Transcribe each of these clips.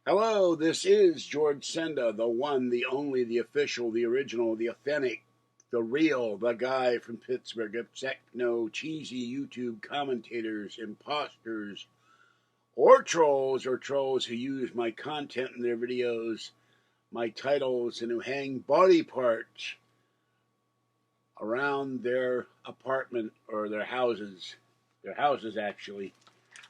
Hello, this is George Senda, the one, the only, the official, the original, the authentic, the real, the guy from Pittsburgh. Except no cheesy YouTube commentators, imposters, or trolls who use my content in their videos, my titles, and who hang body parts around their apartment or their houses. Their houses, actually.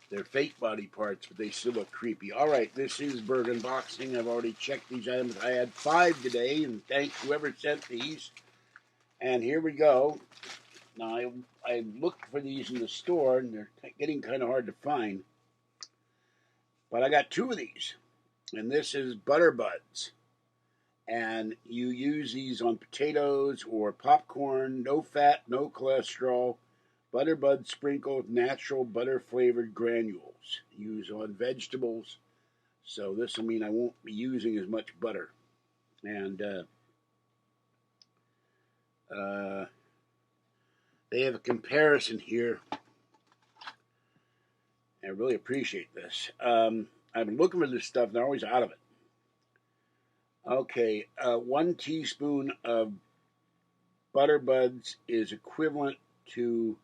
They're fake body parts, but they still look creepy. All right, this is Burgh Unboxing. I've already checked these items. I had 5 today, and thanks whoever sent these. And here we go. Now, I looked for these in the store, and they're getting kind of hard to find. But I got 2 of these, and this is Butter Buds. And you use these on potatoes or popcorn, no fat, no cholesterol. Butterbud sprinkled natural butter-flavored granules. Use on vegetables. So this will mean I won't be using as much butter. And they have a comparison here. I really appreciate this. I've been looking for this stuff, and they're always out of it. Okay, 1 teaspoon of Butterbuds is equivalent to,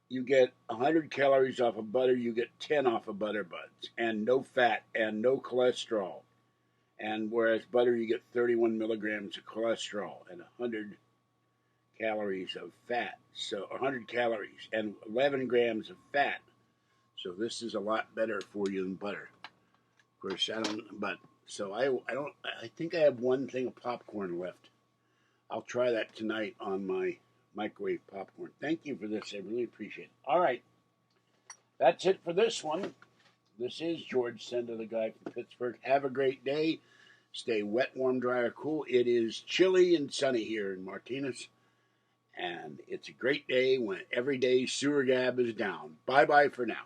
you get 100 calories off of butter, you get 10 off of Butterbuds, and no fat and no cholesterol. And whereas butter, you get 31 milligrams of cholesterol and 100 calories of fat. So 100 calories and 11 grams of fat. So this is a lot better for you than butter. Of course, I think I have 1 thing of popcorn left. I'll try that tonight on my microwave popcorn. Thank you for this. I really appreciate it. All right. That's it for this one. This is George Senda, the guy from Pittsburgh. Have a great day. Stay wet, warm, dry, or cool. It is chilly and sunny here in Martinez. And it's a great day when every day Sewergab is down. Bye-bye for now.